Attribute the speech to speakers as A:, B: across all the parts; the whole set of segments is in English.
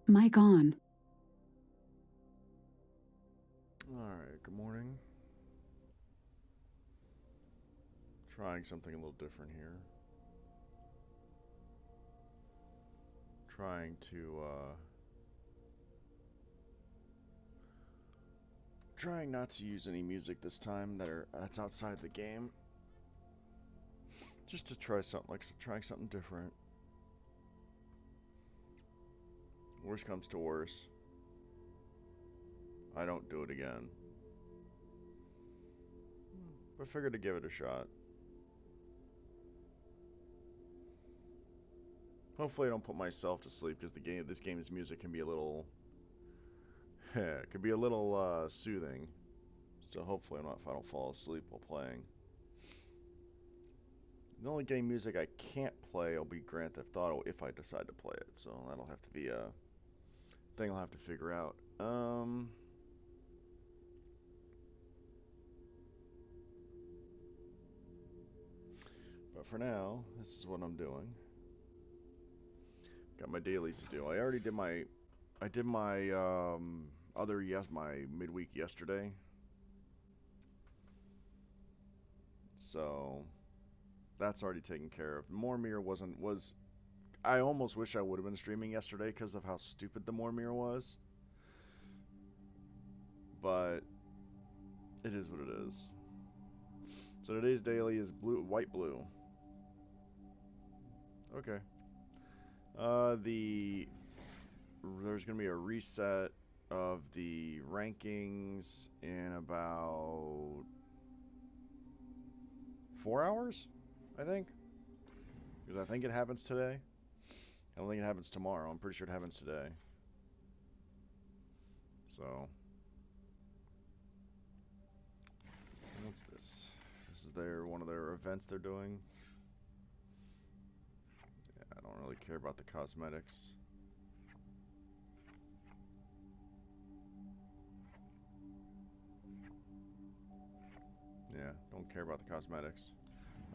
A: Mic on.
B: Alright, good morning. Trying something a little different here. Trying to, trying not to use any music this time that's outside the game. Just to try something, trying something different. Worst comes to worst, I don't do it again. But figured to give it a shot. Hopefully I don't put myself to sleep, because this game's music can be a little, it can be a little soothing. So hopefully I don't fall asleep while playing. The only game music I can't play will be Grand Theft Auto if I decide to play it, so that'll have to be a thing I'll have to figure out. But for now, this is what I'm doing. Got my dailies to do. I did my my midweek yesterday. So that's already taken care of. Mormir was I almost wish I would have been streaming yesterday because of how stupid the Mormir was. But it is what it is. So today's daily is white blue. Okay. There's gonna be a reset of the rankings in about 4 hours, I think. Because I think it happens today. I don't think it happens tomorrow. I'm pretty sure it happens today. So, what's this? This is one of their events they're doing. Yeah, I don't really care about the cosmetics. Yeah, don't care about the cosmetics.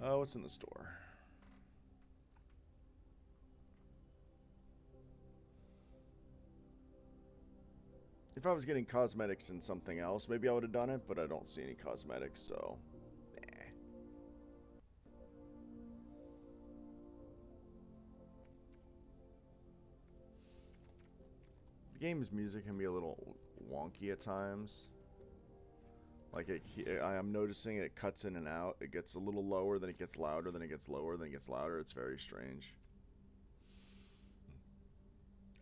B: Oh, what's in the store? If I was getting cosmetics in something else, maybe I would have done it, but I don't see any cosmetics, so... eh. The game's music can be a little wonky at times. Like, I'm noticing it cuts in and out. It gets a little lower, then it gets louder, then it gets lower, then it gets louder. It's very strange.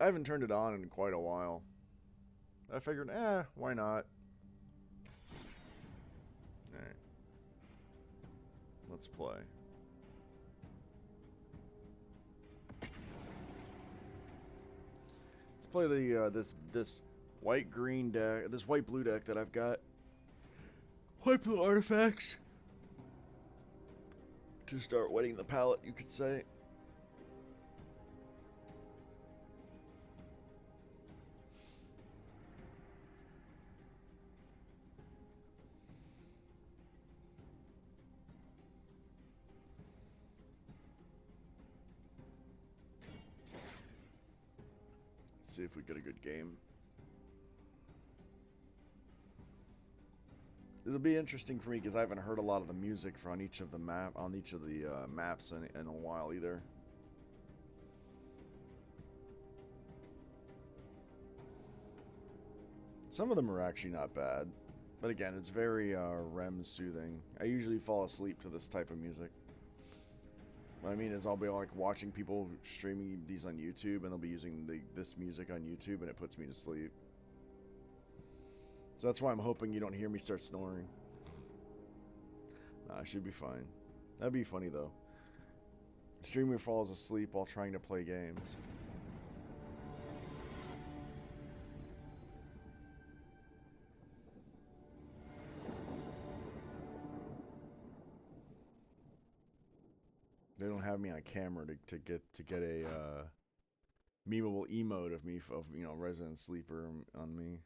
B: I haven't turned it on in quite a while. I figured, why not? Alright. Let's play. Let's play the, this white-green deck, this white-blue deck that I've got. White-blue artifacts! To start wetting the palate, you could say. Let's see if we get a good game. It'll be interesting for me because I haven't heard a lot of the music on each of the maps in a while either. Some of them are actually not bad, but again, it's very REM soothing. I usually fall asleep to this type of music. What I mean is I'll be like watching people streaming these on YouTube, and they'll be using this music on YouTube, and it puts me to sleep. So that's why I'm hoping you don't hear me start snoring. Nah, I should be fine. That'd be funny though. Streamer falls asleep while trying to play games. They don't have me on camera to get a memeable emote of me of Resident Sleeper on me.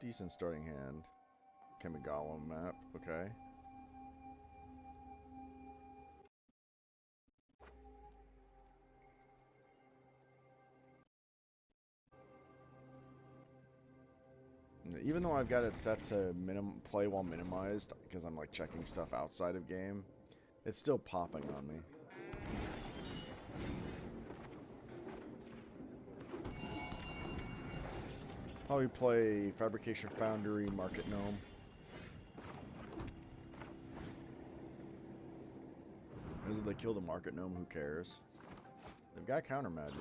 B: Decent starting hand. Kamigawa map, okay. though I've got it set to play while minimized, because I'm like checking stuff outside of game, it's still popping on me. Probably play Fabrication Foundry, Market Gnome. Because if they kill the Market Gnome, who cares? They've got counter magic.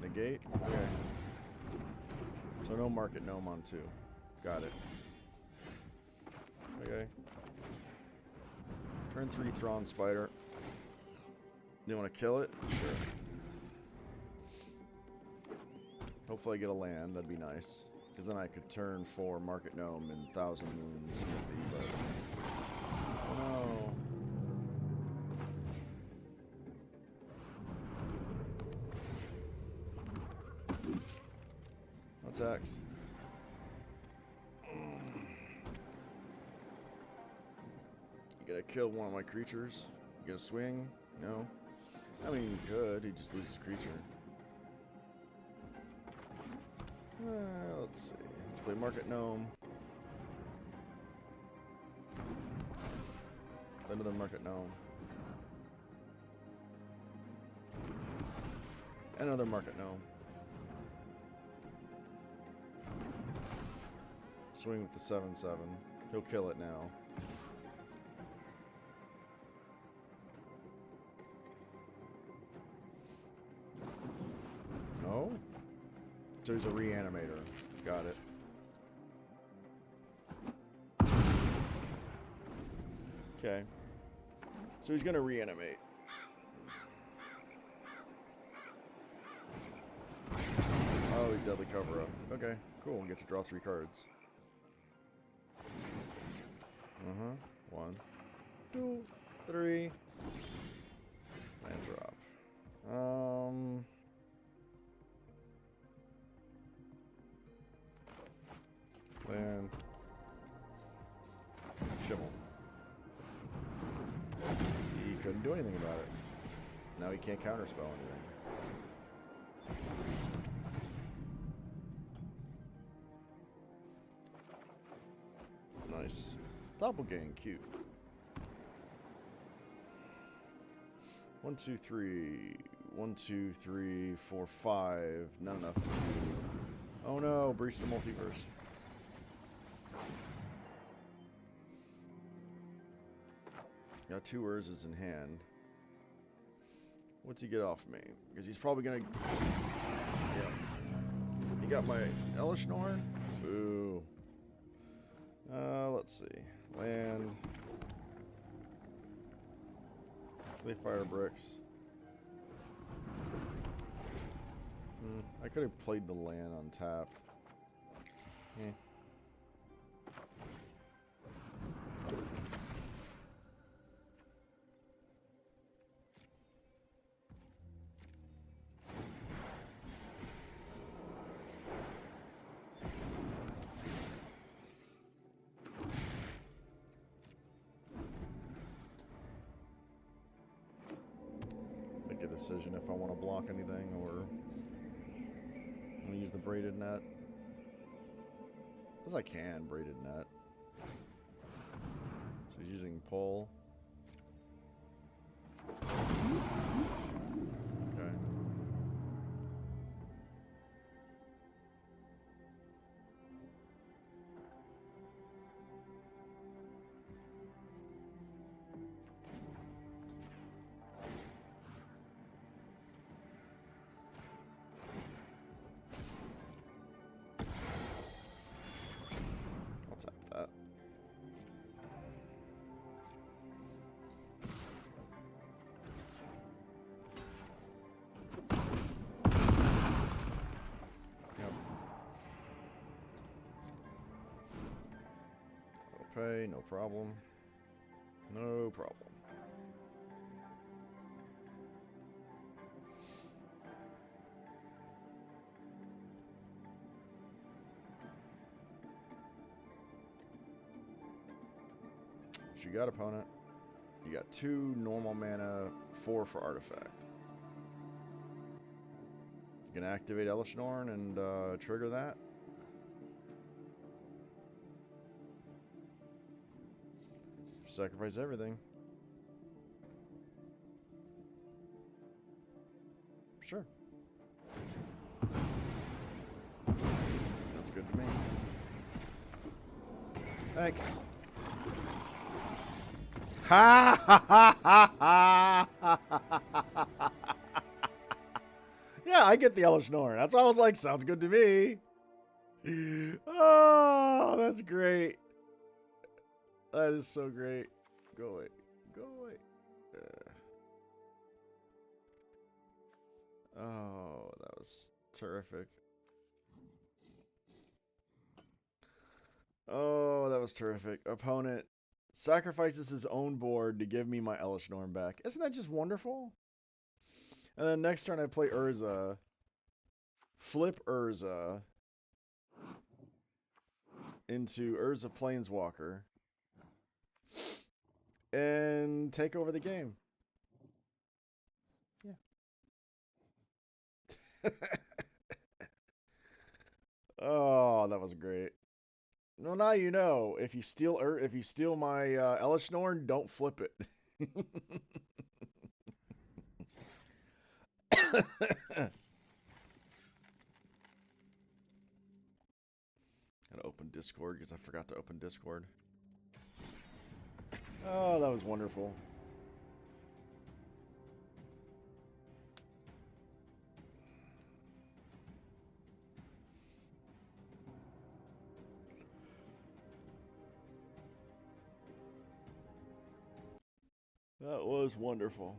B: Negate? Okay. So no Market Gnome on 2. Got it. Okay. Turn 3 Thrawn Spider. You want to kill it? Sure. Hopefully I get a land, that'd be nice. Because then I could turn 4 Market Gnome and Thousand Moons Smithy, but... Oh no. What's X? You gotta kill one of my creatures. You gonna swing? No. I mean, he could. He just loses creature. Let's see. Let's play Market Gnome. Another Market Gnome. Another Market Gnome. Swing with the 7/7. He'll kill it now. Oh? So he's a reanimator. Got it. Okay. So he's gonna reanimate. Oh, he deadly cover up. Okay, cool. We get to draw 3 cards. 1, 2, 3. Land drop. Land. Shimmel. He couldn't do anything about it. Now he can't counterspell anything. Nice. Doppelgang, cute. 1, 2, 3. 1, 2, 3, 4, 5. Not enough to... Oh no, breach the multiverse. Got 2 Urzas in hand. What's he get off me? Because he's probably gonna... Yeah. He got my Elesh Norn? Boo. Let's see. Land. Play Fire Bricks. I could have played the land untapped. Eh. Make a decision if I want to block anything or I'm gonna use the braided net. As I can, braided net. So he's using pull. Okay. I'll tap that. Yep. Okay, no problem. No problem. What you got, opponent? You got 2 normal mana, 4 for artifact. You can activate Elesh Norn and trigger that. Sacrifice everything. Sure. That's good to me. Thanks. Ha ha ha ha ha! Yeah, I get the Elesh Norn. That's why I was like, sounds good to me. Oh, that's great. That is so great. Go away. Go away. Oh, that was terrific. Oh, that was terrific. Opponent sacrifices his own board to give me my Elesh Norn back. Isn't that just wonderful? And then next turn I play Urza. Flip Urza into Urza Planeswalker. And take over the game. Yeah. Oh, that was great. No, now you know. If you steal my Elesh Norn, don't flip it. Gotta open Discord because I forgot to open Discord. Oh, that was wonderful. That was wonderful.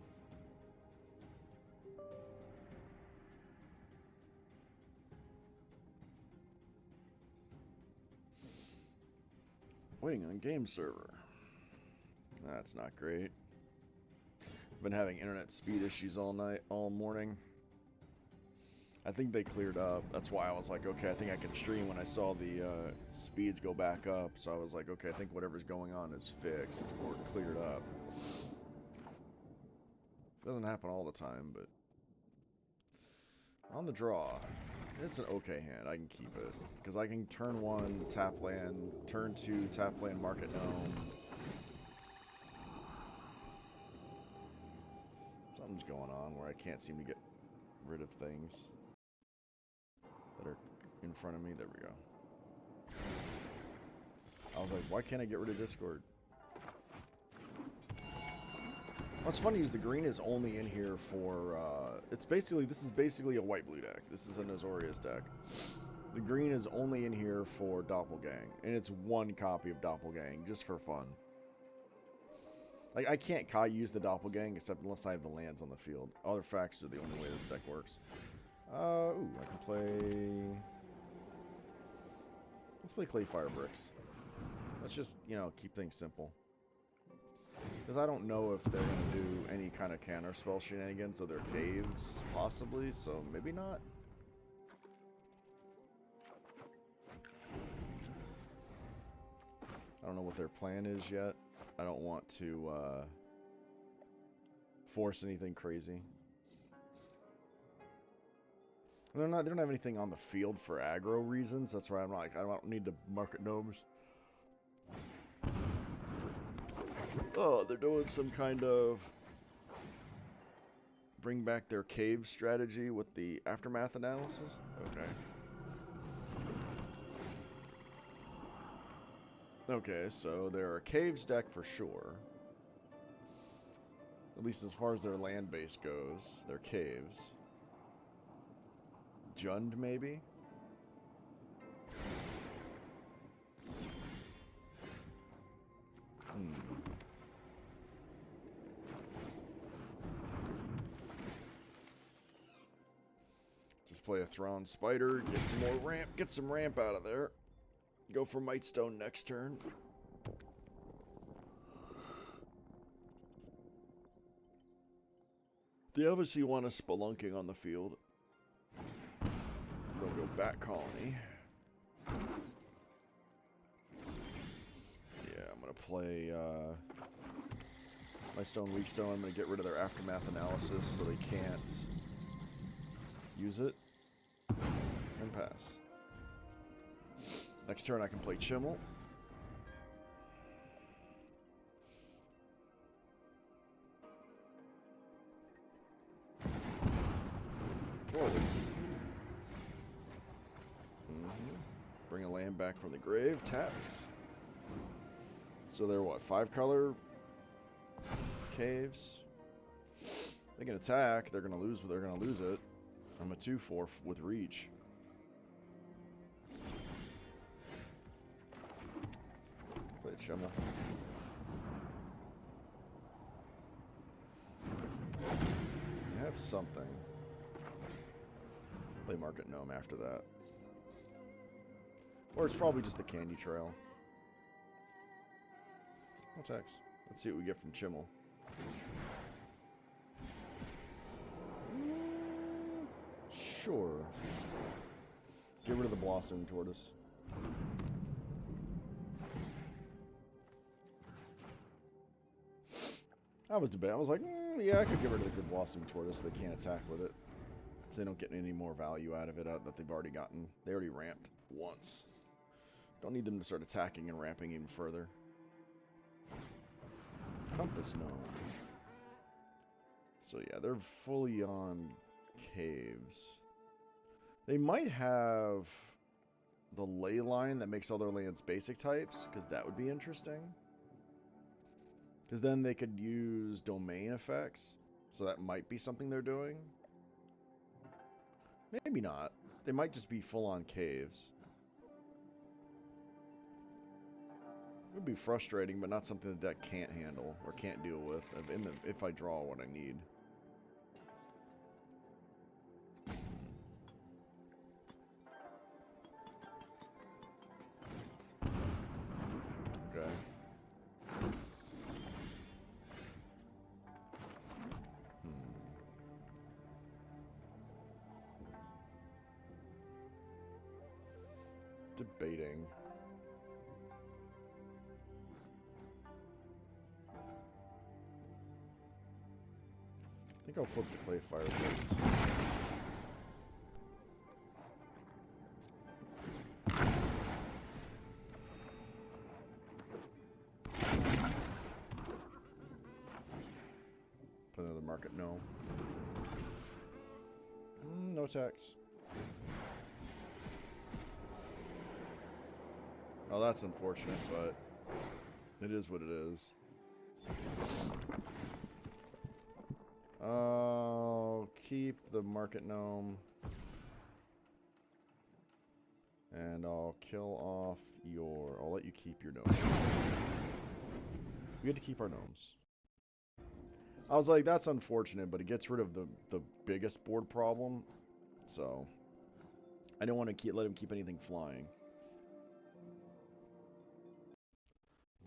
B: Waiting on game server. That's not great. Been having internet speed issues all morning. I think they cleared up. That's why I was like, okay, I think I can stream when I saw the speeds go back up. So I was like, okay, I think whatever's going on is fixed or cleared up. Doesn't happen all the time, but on the draw, it's an okay hand. I can keep it because I can turn 1 tap land, turn 2 tap land Market Gnome. Something's going on where I can't seem to get rid of things that are in front of me. There we go. I was like, why can't I get rid of Discord? What's funny is the green is only in here for, this is basically a white-blue deck. This is a Azorius deck. The green is only in here for Doppelgang, and it's 1 copy of Doppelgang, just for fun. Like, I can't use the Doppelgang except unless I have the lands on the field. Other facts are the only way this deck works. Ooh, I can play... Let's play Clay Fire Bricks. Let's just, keep things simple. Because I don't know if they're going to do any kind of counter spell shenanigans, so they're caves, possibly, so maybe not. I don't know what their plan is yet. I don't want to force anything crazy. They don't have anything on the field for aggro reasons. That's why I'm like, I don't need to Market Gnomes. Oh, they're doing some kind of bring back their cave strategy with the aftermath analysis. Okay. Okay, so they're a caves deck for sure. At least as far as their land base goes, they're caves. Jund, maybe? Just play a Thrawn Spider, get some ramp out of there. Go for Mightstone next turn. They obviously want us spelunking on the field. They'll go Bat Colony. Yeah, I'm gonna play Mightstone, Weakstone. I'm gonna get rid of their aftermath analysis so they can't use it. And pass. Next turn I can play Chimmel. close. Bring a land back from the grave, tapped. So they're what, 5-color caves? They can attack, they're gonna lose it. I'm a 2/4 with reach. Play Chimmel. You have something. Play Market Gnome after that. Or it's probably just the Candy Trail. No tax. Let's see what we get from Chimmel. Sure. Get rid of the Blossoming Tortoise. I was debating. I was like, yeah, I could get rid of the good Blossoming Tortoise. They can't attack with it. So they don't get any more value out of it that they've already gotten. They already ramped once. Don't need them to start attacking and ramping even further. Compass Gnome. So yeah, they're fully on caves. They might have the ley line that makes all their lands basic types, because that would be interesting. Because then they could use domain effects, so that might be something they're doing. Maybe not. They might just be full-on caves. It would be frustrating, but not something the deck can't handle, or can't deal with, if I draw what I need. Okay. Debating. I think I'll flip the Clay Fireplace. Play another Market Gnome. No tax. Oh, that's unfortunate, but it is what it is. I'll keep the Market Gnome. And I'll kill off your... I'll let you keep your gnome. We get to keep our gnomes. I was like, that's unfortunate, but it gets rid of the biggest board problem. So, I didn't want to let him keep anything flying.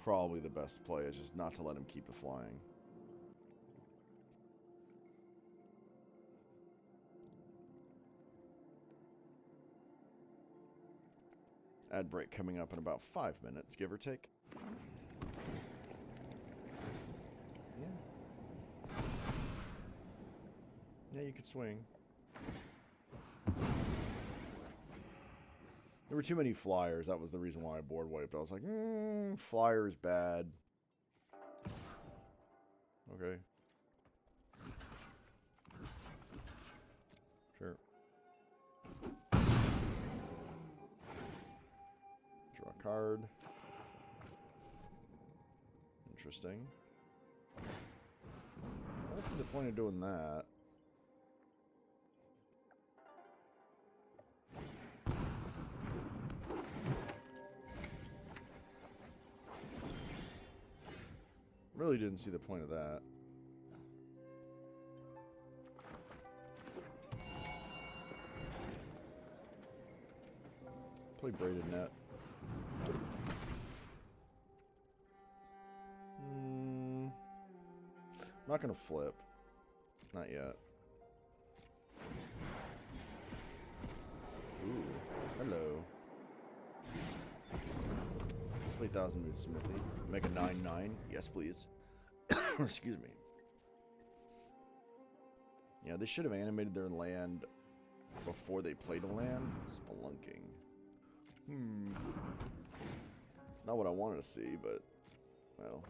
B: Probably the best play is just not to let him keep it flying. Ad break coming up in about 5 minutes, give or take. Yeah. Yeah, you could swing. There were too many flyers. That was the reason why I board wiped. I was like, flyer's bad. Okay. Sure. Draw a card. Interesting. What's the point of doing that? Really didn't see the point of that. Play Braided Net. I'm not gonna flip. Not yet. Ooh, hello. Play 1,000 Mood Smithy. Make a 9/9. Yes, please. Excuse me. Yeah, they should have animated their land before they played a land. Spelunking. It's not what I wanted to see, but, well.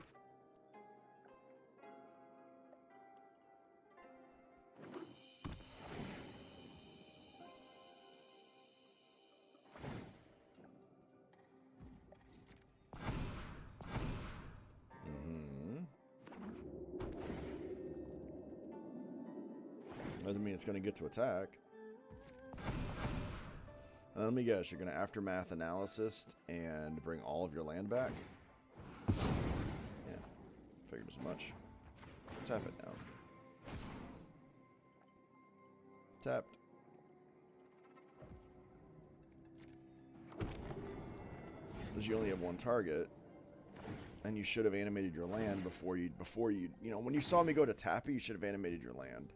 B: Doesn't mean it's going to get to attack. Let me guess, you're going to Aftermath Analysis and bring all of your land back? Yeah, figured as much. Tap it now. Tapped. Because you only have one target, and you should have animated your land before you, you know, when you saw me go to tap it, you should have animated your land.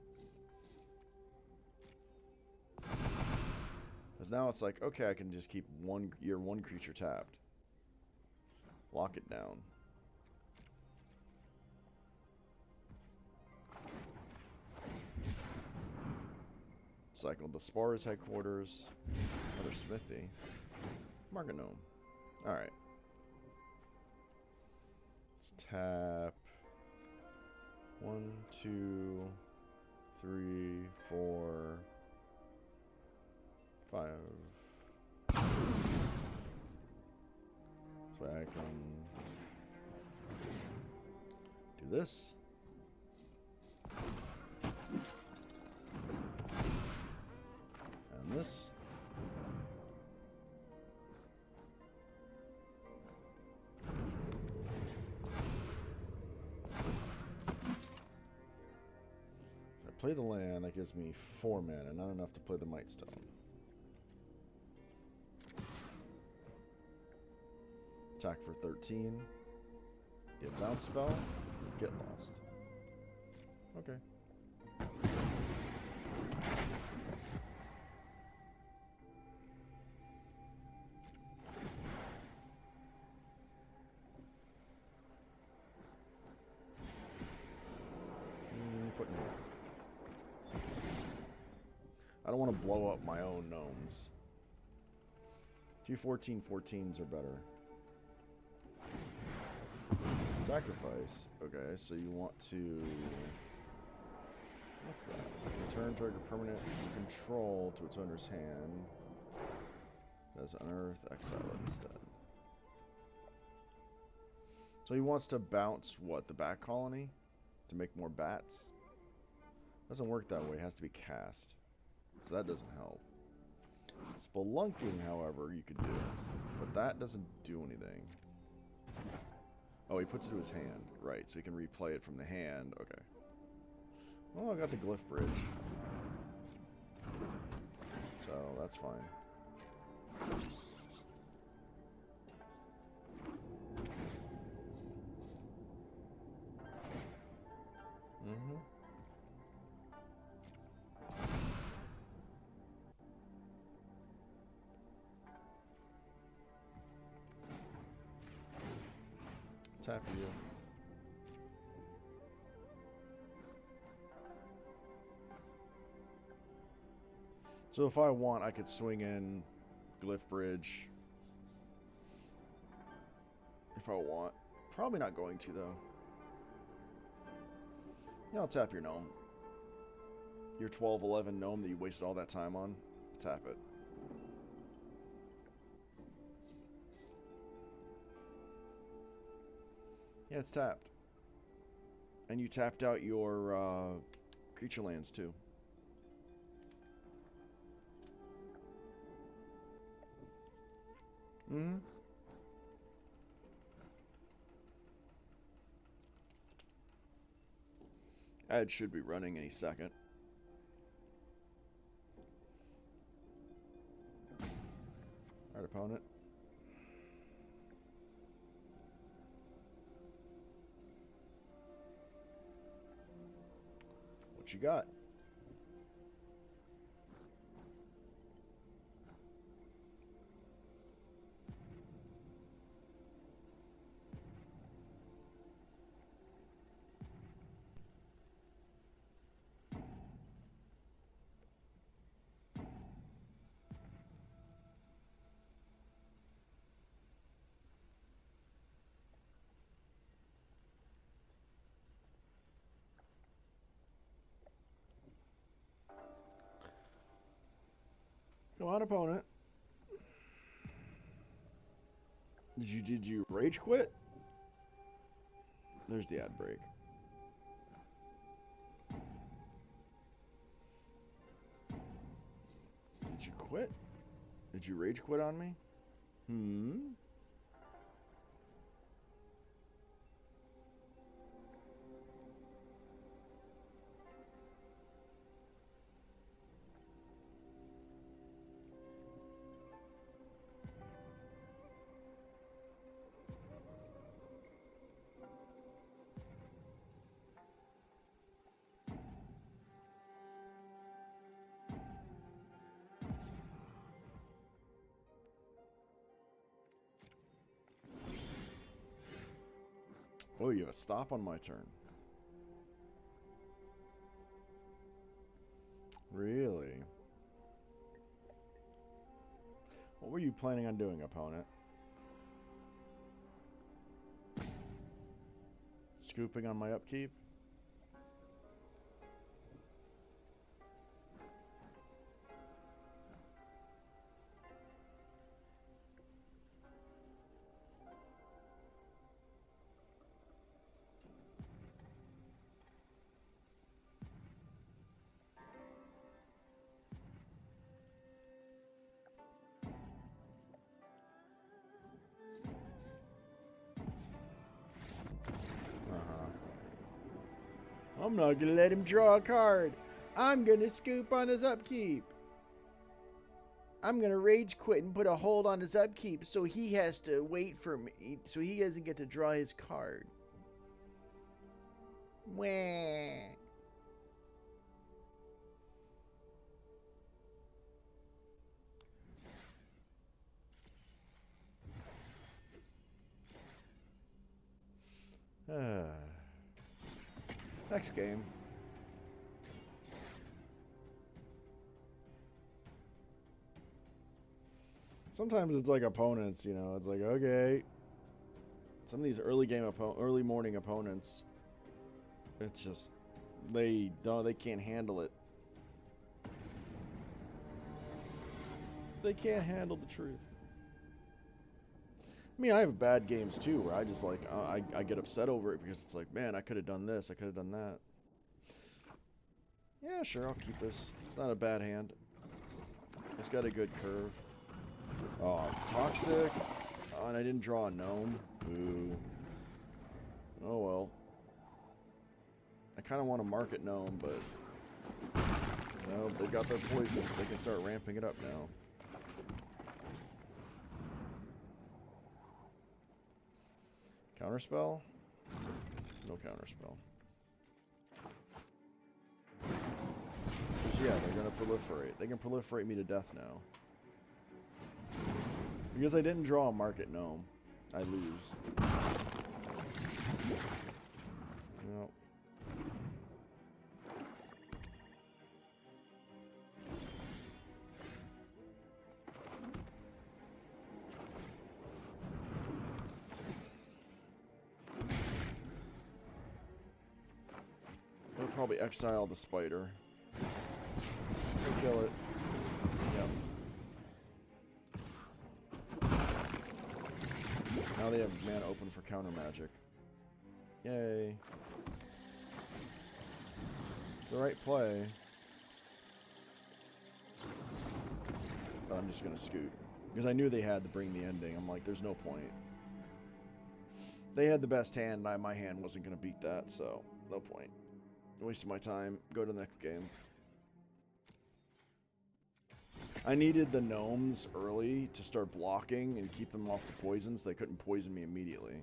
B: Because now it's like, okay, I can just keep your one creature tapped. Lock it down. Cycle the Spars headquarters. Another smithy. Marganome. Alright. Let's tap 1, 2, 3, 4, 5. So I can do this. And this. If I play the land, that gives me 4 mana, not enough to play the Mightstone. Attack for 13. Get bounce spell. Get lost. Okay. Put in here. I don't want to blow up my own gnomes. 2 14/14s are better. Sacrifice. Okay, so you want to... What's that? Return target permanent control to its owner's hand. Does unearth, exile it instead. So he wants to bounce, what, the bat colony? To make more bats? Doesn't work that way, it has to be cast. So that doesn't help. Spelunking, however, you could do. But that doesn't do anything. Oh, he puts it to his hand. Right, so he can replay it from the hand. Okay. Well, I got the Glyph Bridge. So, that's fine. Mm-hmm. Tap you. So if I want, I could swing in Glyph Bridge. If I want. Probably not going to, though. Yeah, I'll tap your gnome. Your 12-11 gnome that you wasted all that time on. Tap it. Yeah, it's tapped. And you tapped out your creature lands, too. Mm-hmm. Ad should be running any second. Alright, opponent. What you got? Come on, opponent. Did you rage quit? There's the ad break. quit? Did you rage quit on me? Hmm? Oh, you have a stop on my turn. Really? What were you planning on doing, opponent? Scooping on my upkeep? I'm not gonna let him draw a card. I'm gonna scoop on his upkeep. I'm gonna rage quit and put a hold on his upkeep so he has to wait for me, so he doesn't get to draw his card. Wah. Next game. Sometimes it's like opponents, you know, it's like, okay. Some of these early morning opponents, it's just, they can't handle it. They can't handle the truth. I mean, I have bad games too, where I just like, I get upset over it because it's like, man, I could have done this, I could have done that. Yeah, sure, I'll keep this. It's not a bad hand. It's got a good curve. Oh, it's toxic. Oh, and I didn't draw a gnome. Ooh. Oh well. I kind of want to market gnome, but no, they've got their poison, so they can start ramping it up now. Counterspell? No counterspell. Yeah, they're gonna proliferate. They can proliferate me to death now. Because I didn't draw a market gnome, I lose. No. They'll probably exile the spider. They'll kill it. Yep. Now they have mana open for counter magic. Yay. The right play. But I'm just gonna scoot. Because I knew they had to bring the ending. I'm like, there's no point. They had the best hand, my hand wasn't gonna beat that, so no point. Wasting my time. Go to the next game. I needed the gnomes early to start blocking and keep them off the poisons. They couldn't poison me immediately.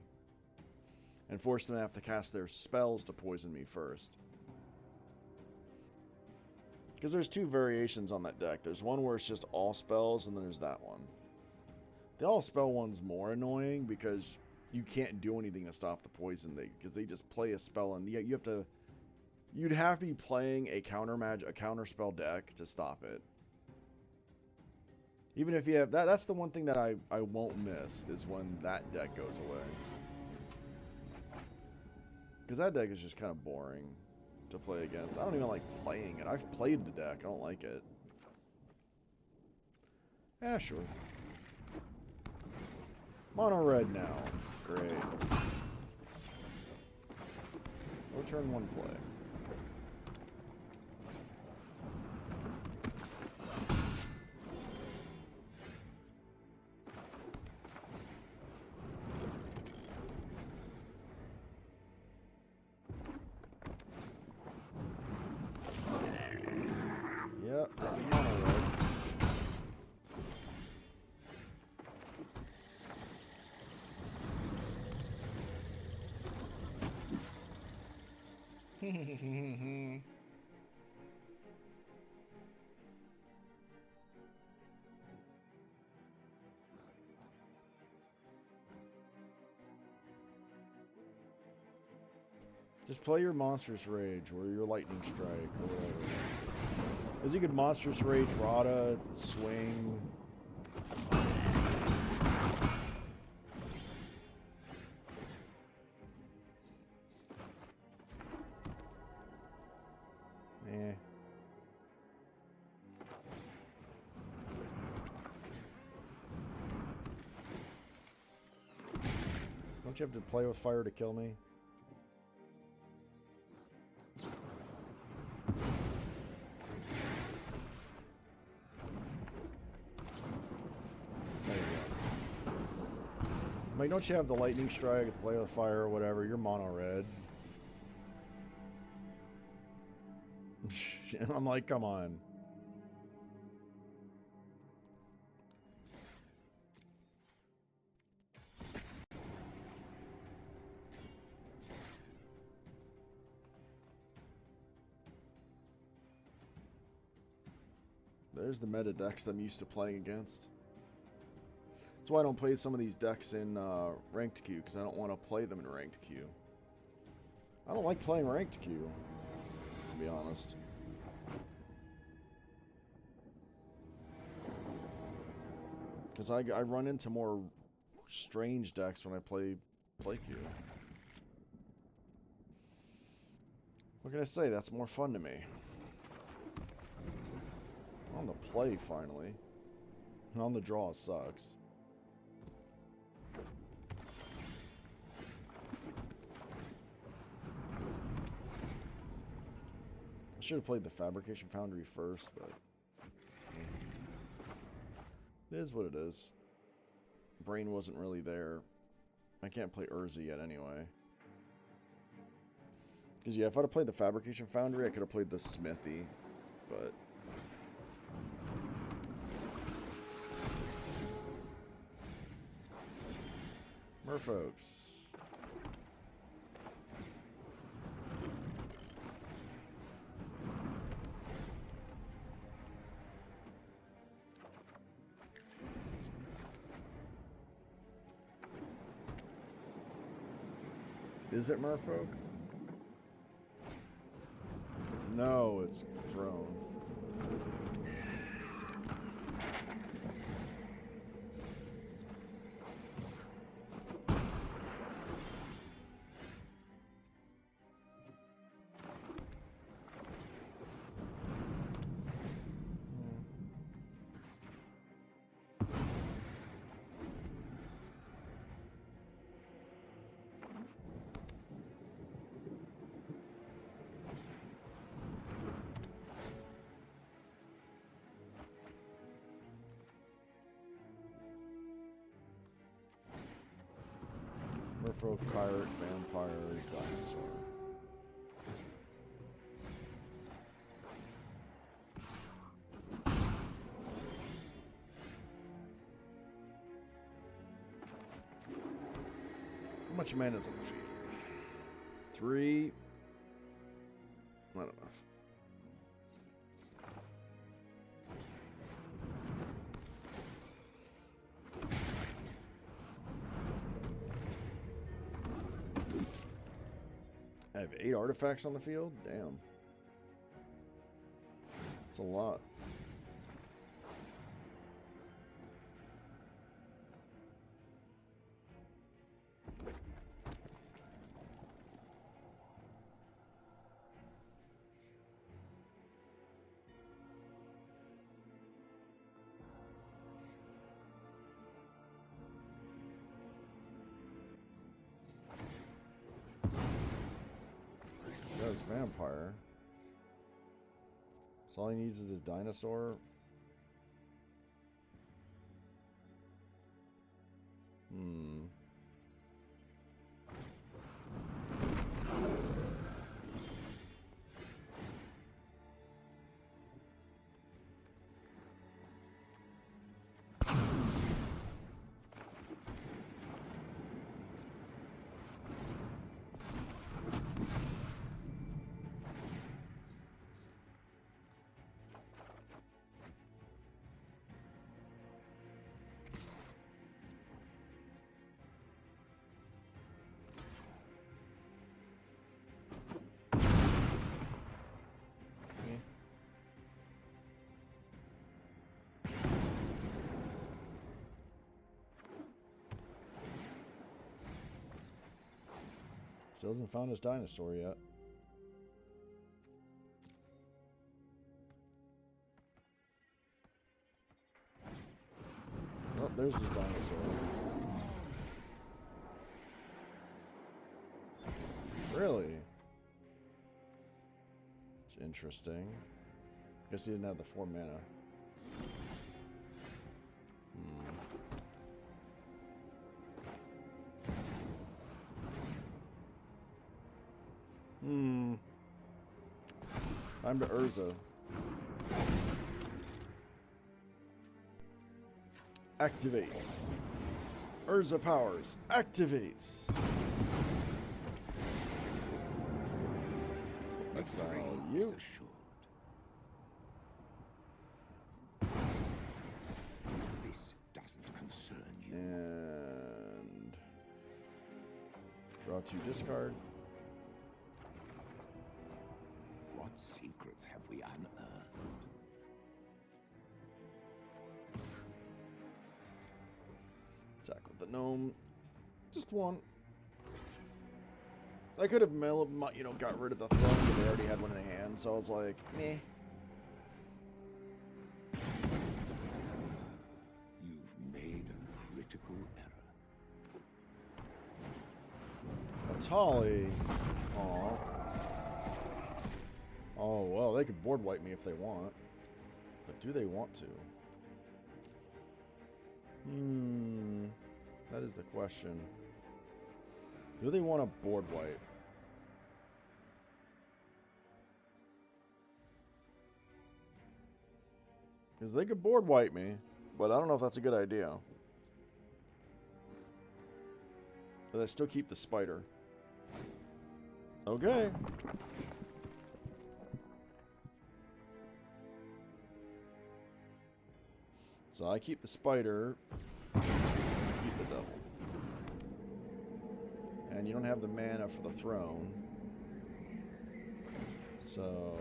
B: And force them to have to cast their spells to poison me first. Because there's two variations on that deck. There's one where it's just all spells, and then there's that one. The all spell one's more annoying because you can't do anything to stop the poison. Because they just play a spell, and you have to. You'd have to be playing a counter spell deck to stop it. Even if you have that's the one thing that I won't miss is when that deck goes away. Because that deck is just kind of boring to play against. I don't even like playing it. I've played the deck. I don't like it. Yeah, sure. Mono red now. Great. No turn one play. Just play your Monstrous Rage or your Lightning Strike or whatever. Because you could Monstrous Rage Rada, swing. Eh. Don't you have to play with fire to kill me? There you go. Like, don't you have the lightning strike, to play with fire or whatever? You're mono red. I'm like, come on. There's the meta decks I'm used to playing against. That's why I don't play some of these decks in ranked queue, because I don't want to play them in ranked queue. I don't like playing ranked queue, to be honest. Because I run into more strange decks when I play queue. What can I say? That's more fun to me. On the play, finally. On the draw sucks. I should have played the Fabrication Foundry first, but it is what it is. Brain wasn't really there. I can't play Urza yet anyway. Because yeah, if I'd have played the Fabrication Foundry, I could have played the Smithy, but... Merfolks. Is it Merfolk? No, it's Throne. Merfolk, Pirate, Vampire, Dinosaur. How much mana is on the field? 3. Not enough. I have 8 artifacts on the field? Damn. That's a lot. That's Vampire. So all he needs is his Dinosaur. Hmm. Still hasn't found his dinosaur yet. Oh, there's his dinosaur. Really? It's interesting. Guess he didn't have the 4 mana. Time to Urza. Activates. Urza powers. Activates. Exile you.
A: This doesn't concern you.
B: And draw 2 discard.
A: What secrets have we unearthed?
B: Attack with the gnome. Just one. I could have, got rid of the throne, but they already had one in hand, so I was like, meh.
A: You've made a critical error.
B: Atali. Aw. Oh, well, they could board wipe me if they want. But do they want to? That is the question. Do they want to board wipe? Because they could board wipe me, but I don't know if that's a good idea. But I still keep the spider. Okay. So I keep the spider, keep the devil. And you don't have the mana for the throne. So...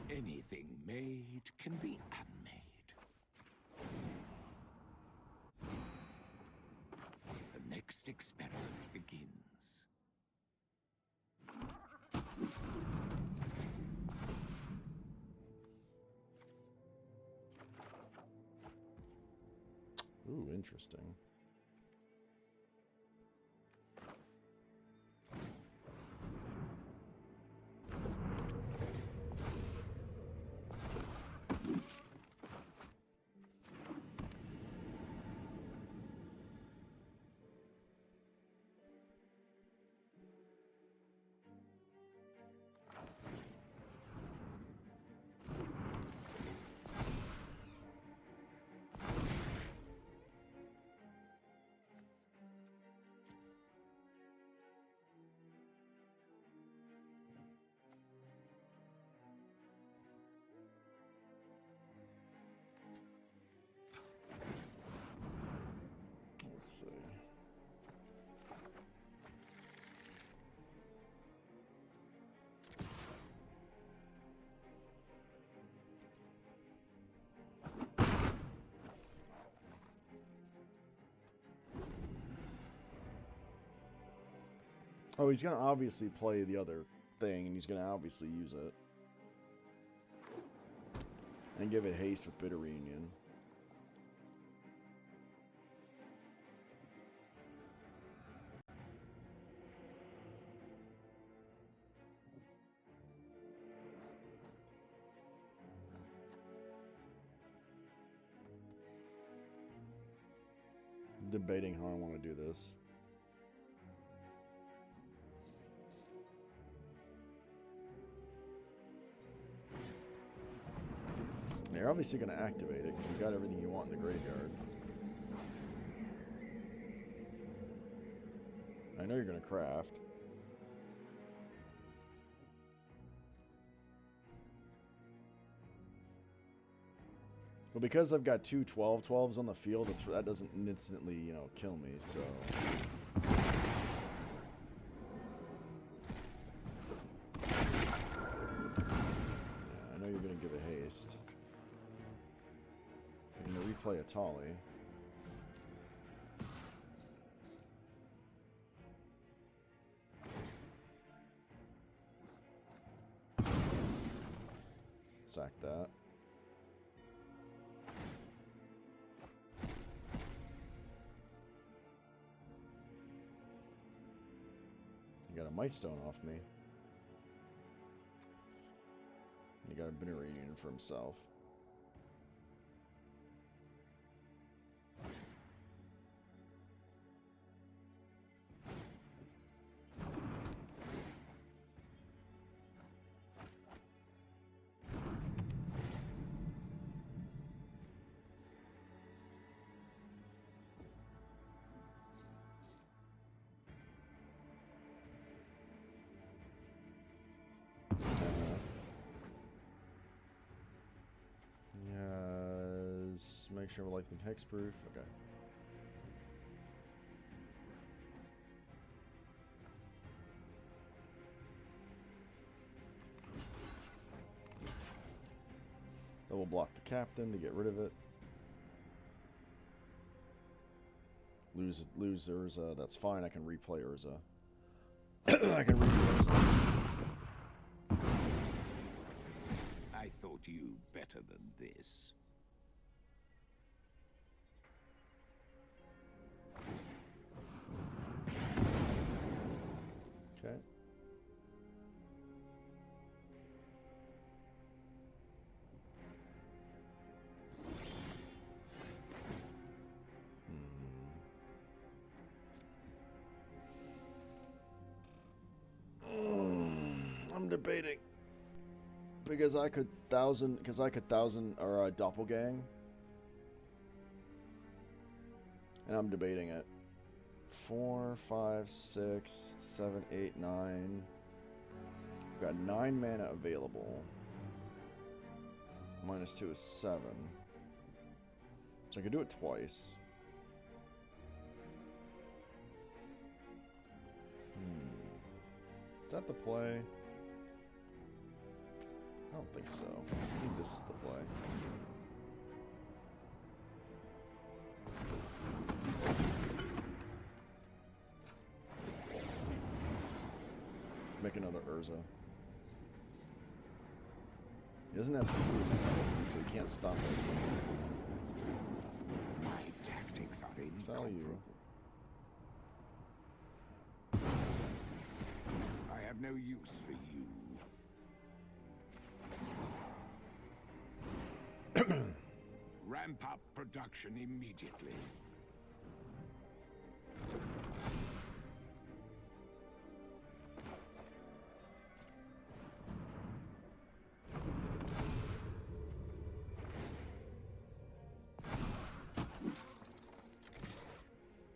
A: Anything made can be unmade. The next experiment begins.
B: Ooh, interesting. Let's see. Oh, he's going to obviously play the other thing, and he's going to obviously use it. And give it haste with Bitter Reunion. Debating how I want to do this. You're obviously going to activate it because you got everything you want in the graveyard. I know you're going to craft. But because I've got two 12-12s on the field, that doesn't instantly, you know, kill me, so... Yeah, I know you're going to give a haste. I'm going to replay a Tolly. Sack that. You got a Might Stone off me. You got a Binarian for himself. Yes. Make sure we're life and hexproof. Okay. Double block the captain to get rid of it. Lose Urza. That's fine. I can replay Urza. I can replay Urza.
A: I thought you better than this.
B: Okay. I'm debating because I could thousand or doppelgang, and I'm debating it. 4, 5, 6, 7, 8, 9. We've got 9 mana available. -2 is 7. So I could do it twice. Is that the play? I don't think so. I think this is the play. Make another Urza. He doesn't have food, so he can't stop it.
A: My tactics are incomparable. I have no use for you. Ramp up production immediately.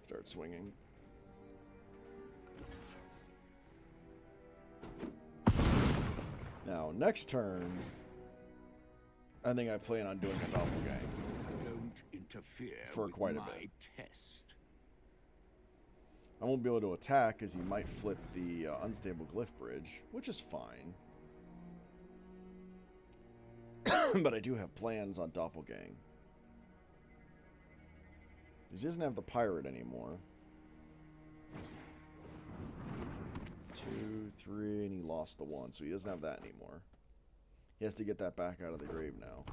B: Start swinging. Now, next turn, I think I plan on doing a doppelgang.
A: Don't interfere
B: for
A: with
B: quite a
A: my
B: bit.
A: test.
B: I won't be able to attack as he might flip the unstable glyph bridge, which is fine. But I do have plans on doppelgang. He doesn't have the pirate anymore. 2, 3, and he lost the 1, so he doesn't have that anymore. He has to get that back out of the grave now.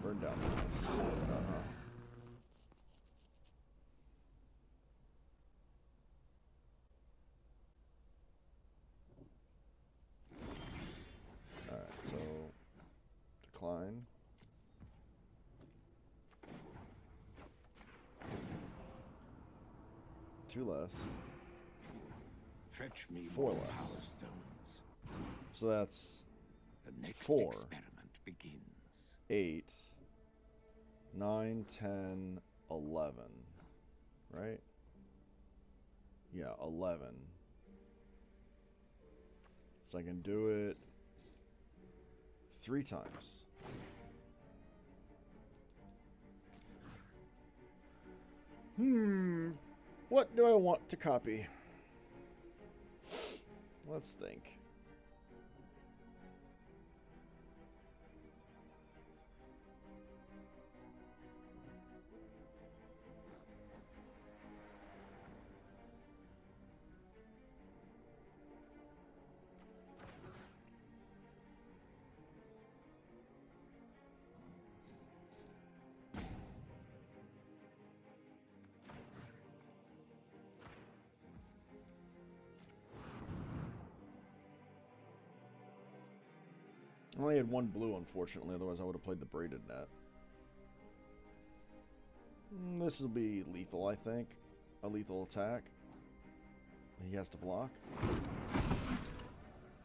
B: Burn down the house. Alright, so decline. Two less.
A: Fetch me
B: 4
A: more
B: less.
A: power stones.
B: So that's
A: The next
B: 4.
A: experiment begins.
B: 8, 9, 10, 11. Right? Yeah, 11. So I can do it 3 times. What do I want to copy? Let's think. I only had one blue, unfortunately, otherwise I would have played the braided net. This will be lethal, I think. A lethal attack. He has to block.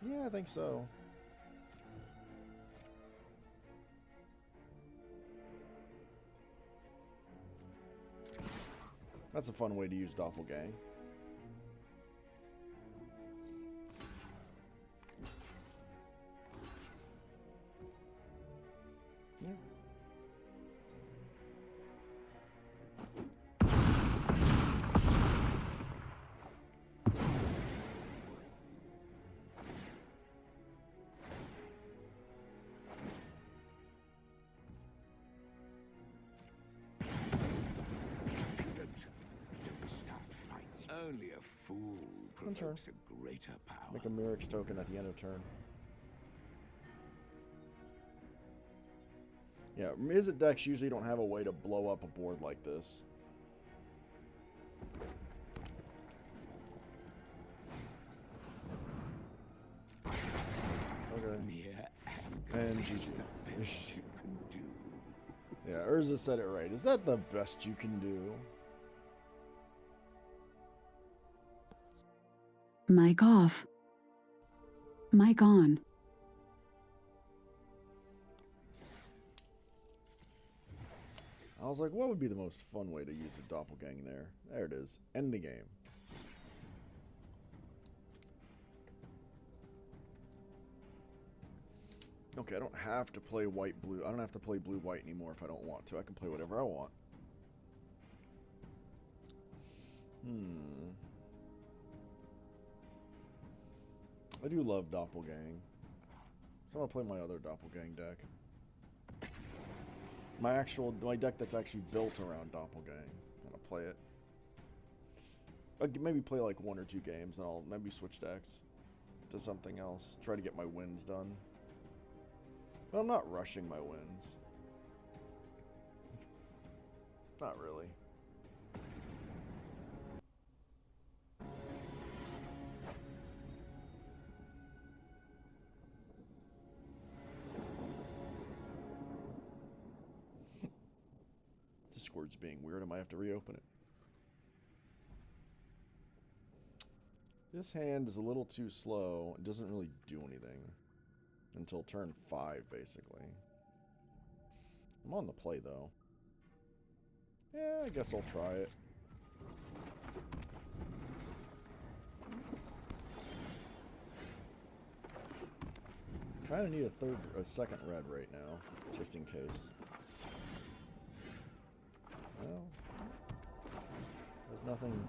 B: Yeah, I think so. That's a fun way to use Doppelgang. Yeah.
A: Don't start fights. Only a fool provokes a greater power.
B: Make a Mirrex token at the end of turn. Yeah, Mizzet decks usually don't have a way to blow up a board like this. Okay. And GG. Yeah, Urza said it right. Is that the best you can do?
C: Mic off. Mic on.
B: I was like, what would be the most fun way to use the Doppelgang there? There it is. End the game. Okay, I don't have to play white-blue. I don't have to play blue-white anymore if I don't want to. I can play whatever I want. I do love Doppelgang. So I'm gonna play my other Doppelgang deck. My deck that's actually built around Doppelgang. I'm gonna play it. I'll maybe play like 1 or 2 games, and I'll maybe switch decks to something else. Try to get my wins done. But I'm not rushing my wins. Not really. Discord's being weird. I might have to reopen it. This hand is a little too slow. It doesn't really do anything until turn 5, basically. I'm on the play, though. Yeah, I guess I'll try it. Kind of need a second red right now, just in case. Well, there's nothing.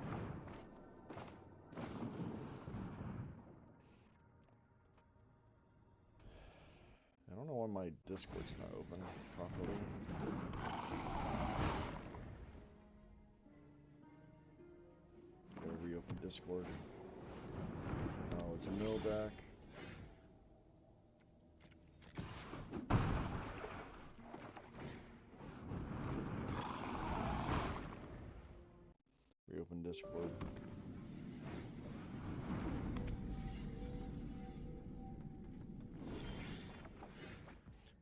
B: I don't know why my Discord's not open properly. Gotta reopen Discord. Oh, it's a mill deck. Reopen Discord.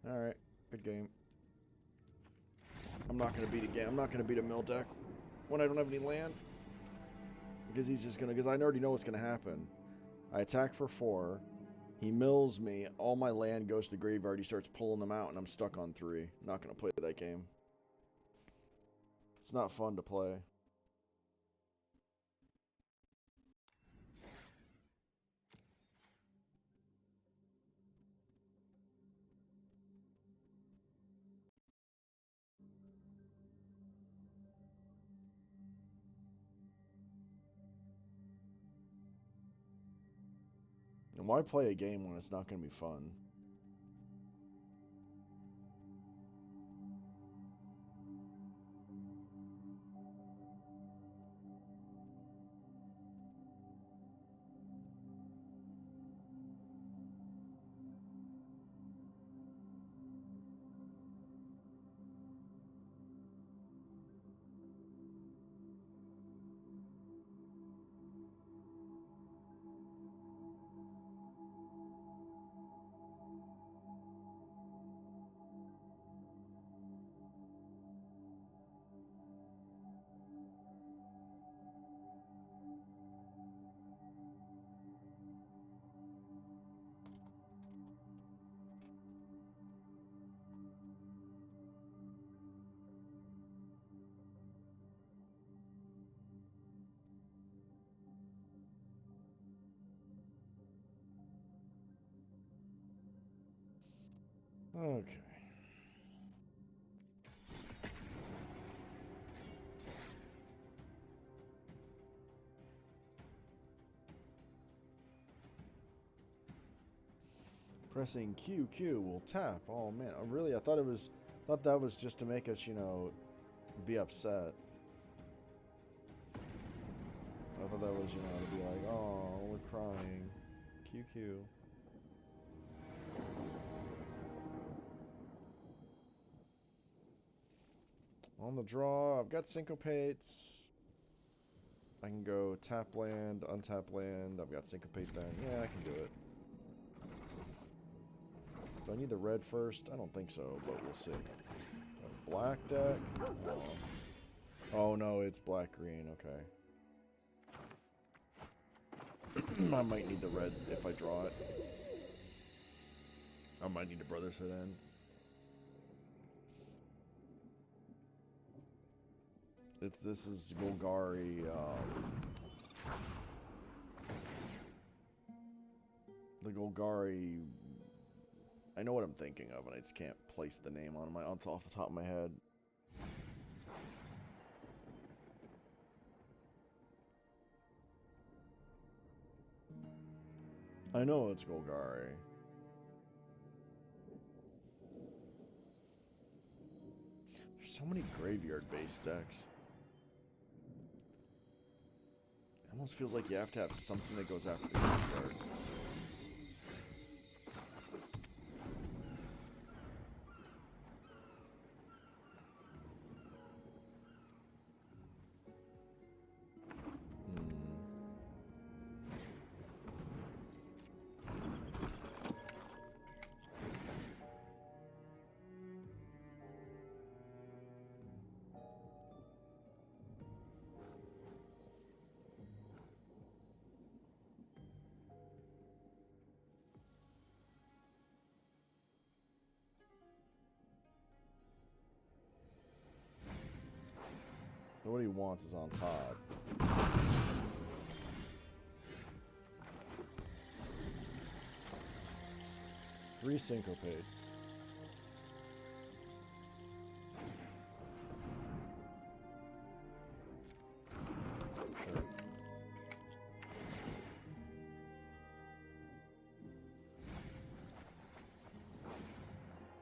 B: Alright, good game. I'm not gonna beat a game. I'm not gonna beat a mill deck when I don't have any land. Because he's just gonna, because I already know what's gonna happen. I attack for 4. He mills me, all my land goes to the graveyard, he starts pulling them out, and I'm stuck on 3. Not gonna play that game. It's not fun to play. Why play a game when it's not going to be fun? Okay. Pressing QQ will tap. Oh man, oh, really? I thought that was just to make us, you know, be upset. I thought that was, you know, to be like, oh, we're crying. QQ. On the draw, I've got syncopates. I can go tap land, untap land. I've got syncopate then. Yeah, I can do it. Do I need the red first? I don't think so, but we'll see. A black deck? Oh no, it's black-green, okay. I might need the red if I draw it. I might need a Brother's Hood End. This is Golgari, the Golgari, I know what I'm thinking of, and I just can't place the name on off the top of my head. I know it's Golgari. There's so many graveyard-based decks. It almost feels like you have to have something that goes after the graveyard. What he wants is on top. 3 syncopates. Sure.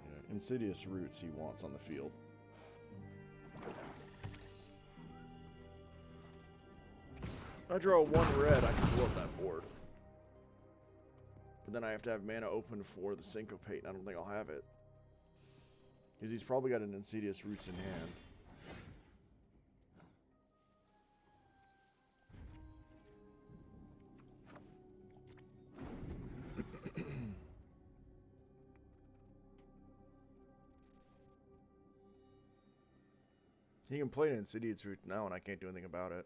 B: Yeah, Insidious Roots he wants on the field. If I draw 1 red, I can blow up that board. But then I have to have mana open for the Syncopate, and I don't think I'll have it. Because he's probably got an Insidious Roots in hand. He can play an Insidious Root now, and I can't do anything about it.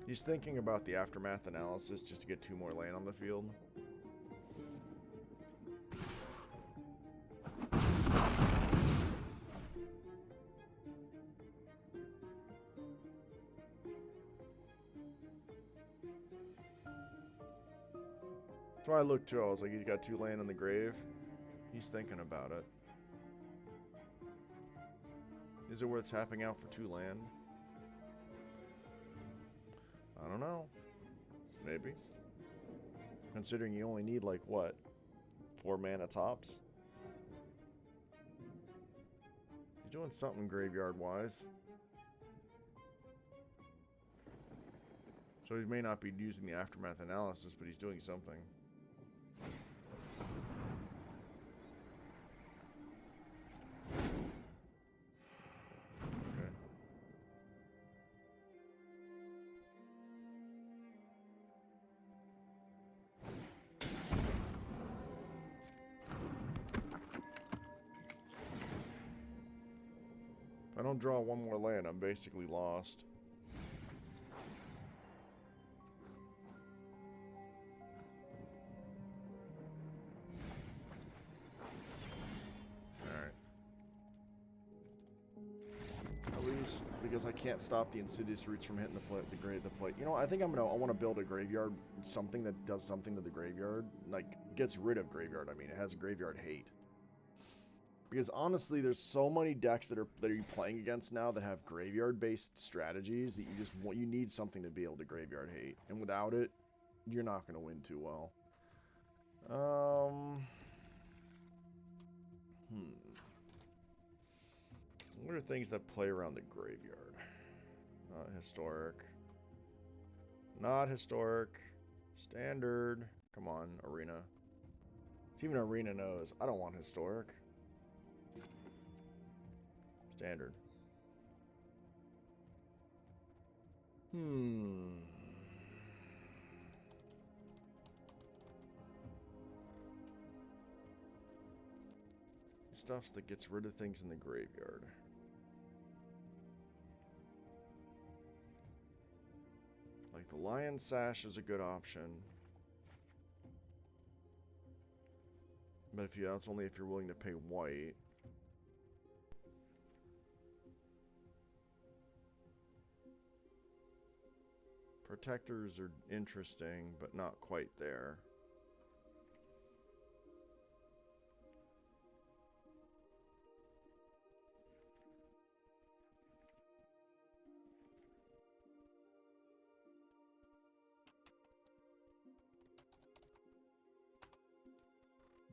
B: He's thinking about the aftermath analysis just to get 2 more land on the field. That's why I looked too. I was like, he's got 2 land in the grave. He's thinking about it. Is it worth tapping out for 2 land? I don't know. Maybe. Considering you only need, like, what? 4 mana tops? He's doing something graveyard-wise. So he may not be using the Aftermath analysis, but he's doing something. Okay. If I don't draw 1 more land, I'm basically lost. Because I can't stop the Insidious Roots from hitting the plate. You know, I think I want to build a graveyard, something that does something to the graveyard, like gets rid of graveyard. I mean, it has graveyard hate. Because honestly, there's so many decks that you're playing against now that have graveyard-based strategies that you need something to be able to graveyard hate, and without it, you're not going to win too well. What are things that play around the graveyard? Not historic. Not historic. Standard. Come on, arena. Even arena knows. I don't want historic. Standard. Stuff that gets rid of things in the graveyard. Like the Lion Sash is a good option. But that's only if you're willing to pay white. Protectors are interesting, but not quite there.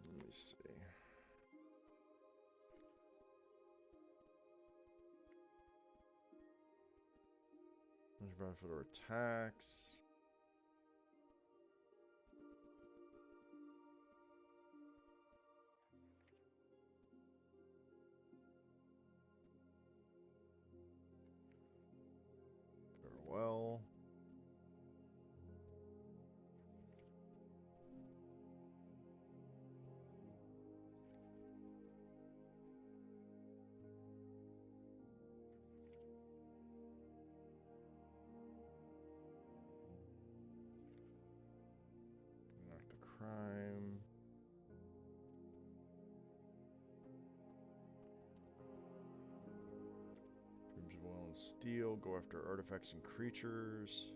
B: Let me see. Benefit or attacks. Farewell. Crime. Dreams of Oil and Steel. Go after artifacts and creatures.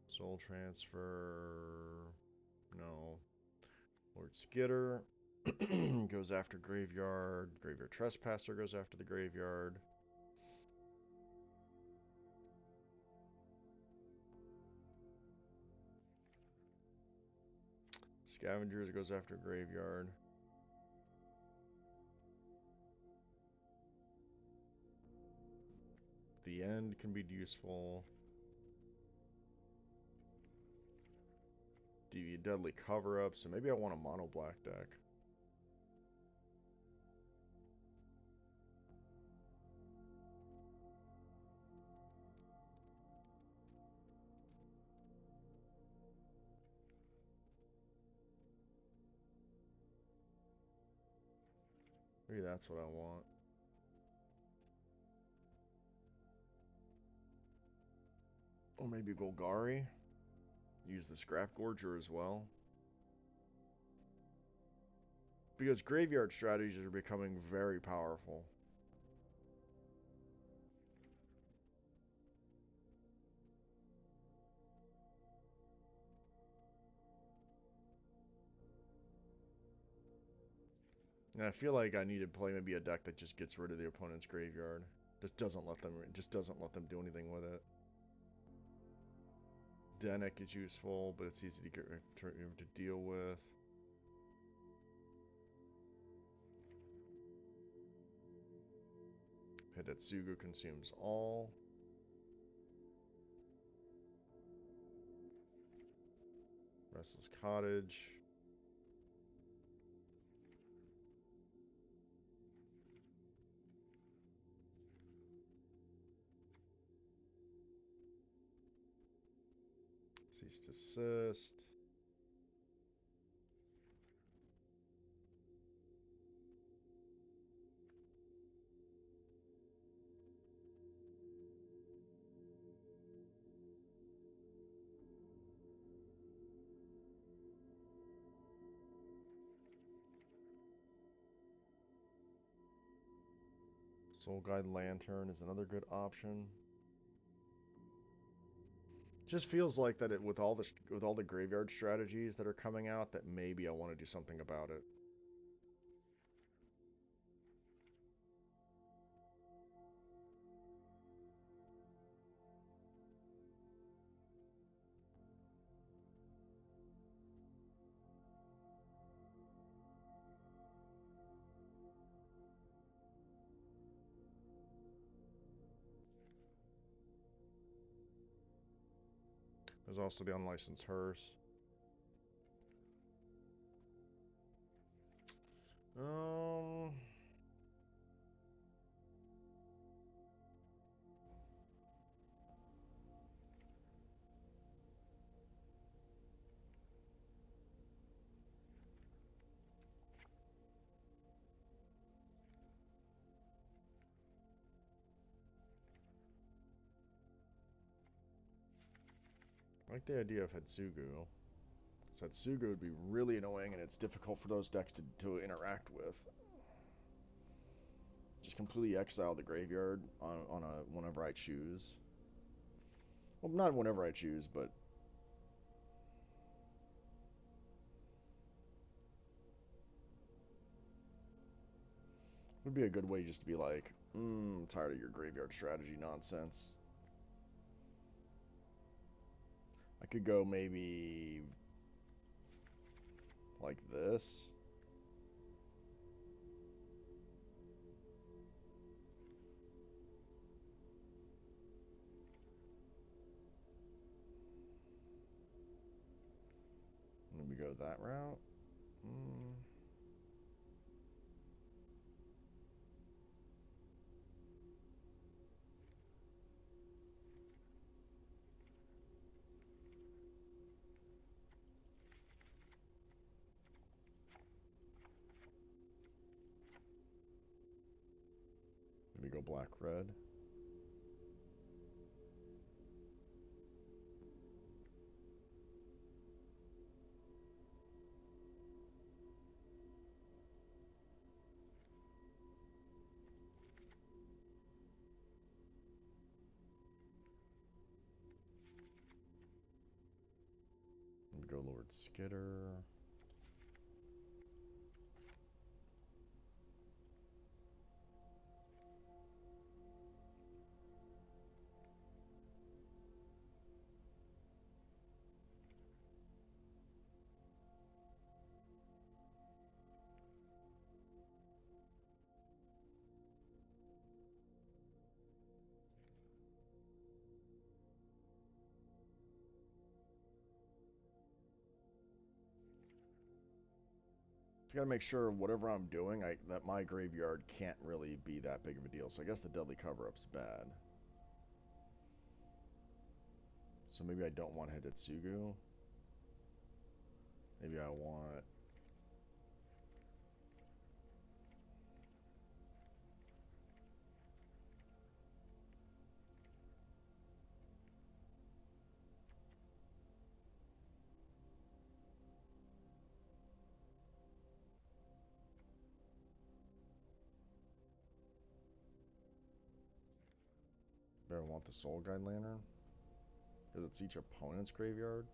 B: Soul Transfer. No. Lord Skitter. Goes after Graveyard. Graveyard Trespasser goes after the Graveyard. Scavengers goes after Graveyard. The End can be useful. Deadly Cover-Up, so maybe I want a mono black deck. Maybe that's what I want. Or maybe Golgari. Use the Scrap Gorger as well. Because graveyard strategies are becoming very powerful. And I feel like I need to play maybe a deck that just gets rid of the opponent's graveyard. Just doesn't let them do anything with it. Dennick is useful, but it's easy to deal with. Hidetsugu consumes all. Restless Cottage. Cease Desist. Soul Guide Lantern is another good option. Just feels like that with all the graveyard strategies that are coming out, that maybe I want to do something about it. There's also the Unlicensed Hearse. I like the idea of Hetsugu. So Hetsugu would be really annoying, and it's difficult for those decks to interact with. Just completely exile the graveyard on a whenever I choose. Well, not whenever I choose, but would be a good way just to be like, I'm tired of your graveyard strategy nonsense. I could go maybe like this. Maybe go that route. Maybe go black-red. Maybe go Lord Skitter. Just gotta make sure whatever I'm doing, that my graveyard can't really be that big of a deal. So I guess the Deadly Cover-Up's bad. So maybe I don't want Hidetsugu. Maybe I want... Maybe I want the Soul Guide Lantern. Because it's each opponent's graveyard.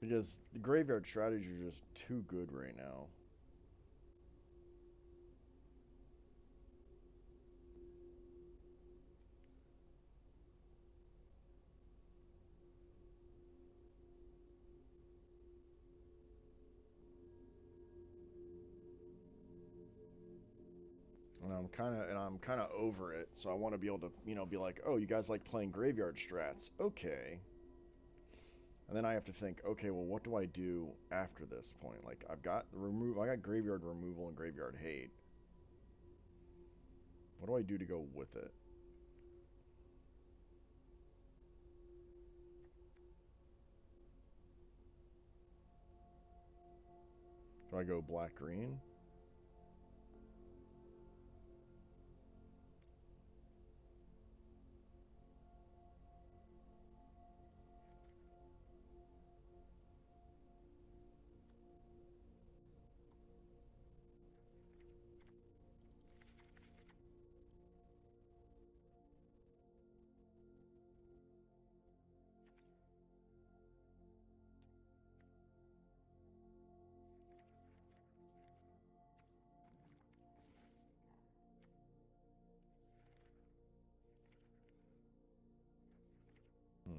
B: Because the graveyard strategies are just too good right now. And I'm kind of over it, so I want to be able to, be like, "Oh, you guys like playing graveyard strats. Okay." And then I have to think, "Okay, well, what do I do after this point? Like I got graveyard removal and graveyard hate. What do I do to go with it?" Do I go black green? Hmm.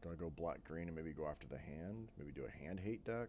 B: Do I go black green and maybe go after the hand? Maybe do a hand hate deck?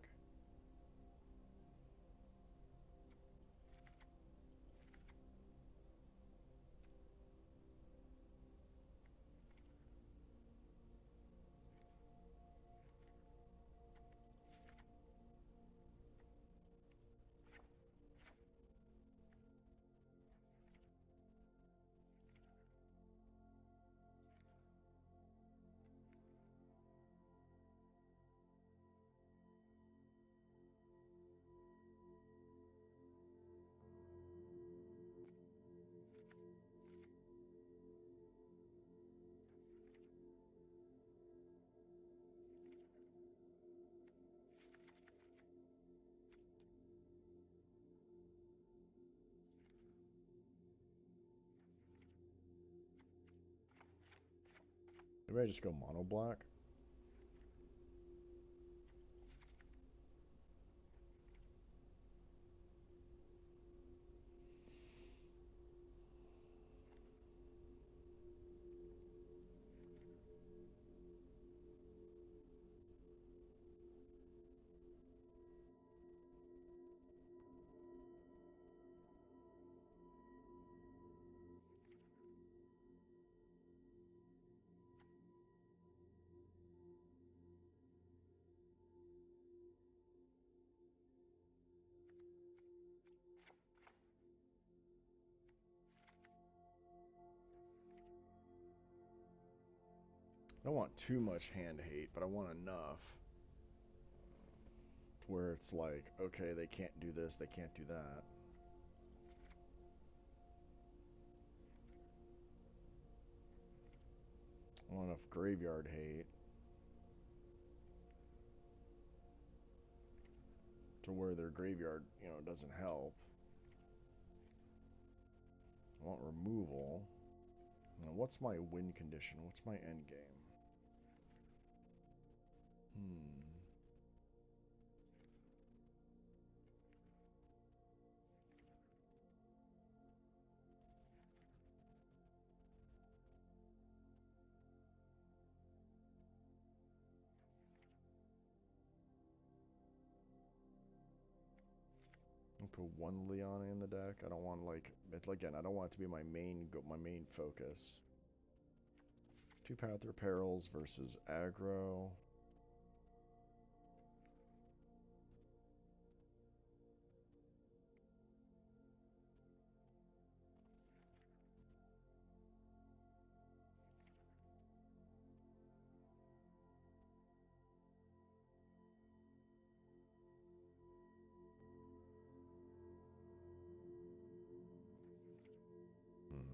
B: Maybe I just go mono black? I don't want too much hand hate, but I want enough to where it's like, okay, they can't do this, they can't do that. I want enough graveyard hate to where their graveyard, doesn't help. I want removal. Now, what's my win condition? What's my end game? Hmm. I'll put one Leona in the deck. I don't want again. I don't want it to be my main focus. Two Path Perils versus aggro. Hmm.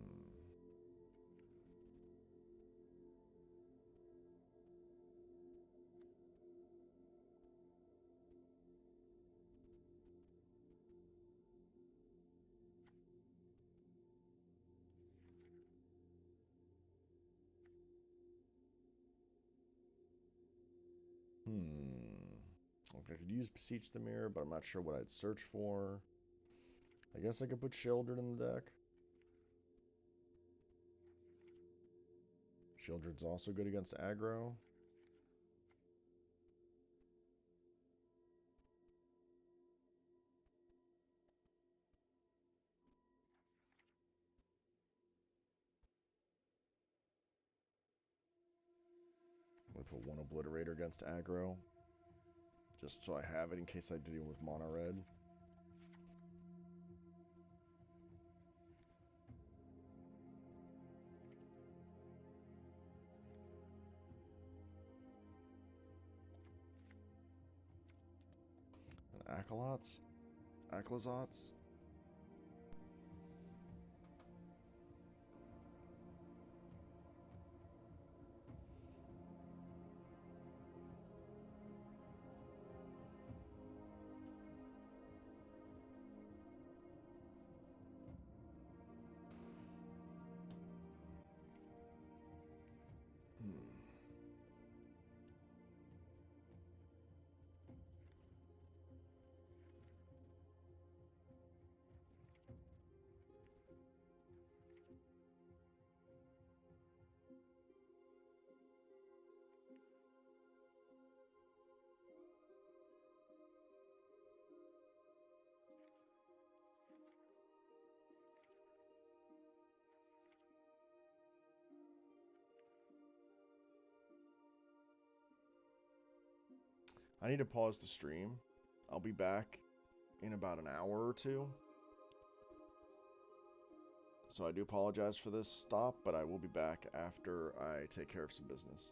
B: I could use Beseech the Mirror, but I'm not sure what I'd search for. I guess I could put Sheoldred in the deck. Sheoldred's also good against aggro. I'm gonna put one Obliterator against aggro, just so I have it in case I deal with mono red. And Akalots? Aclazots? I need to pause the stream. I'll be back in about an hour or two. So I do apologize for this stop, but I will be back after I take care of some business.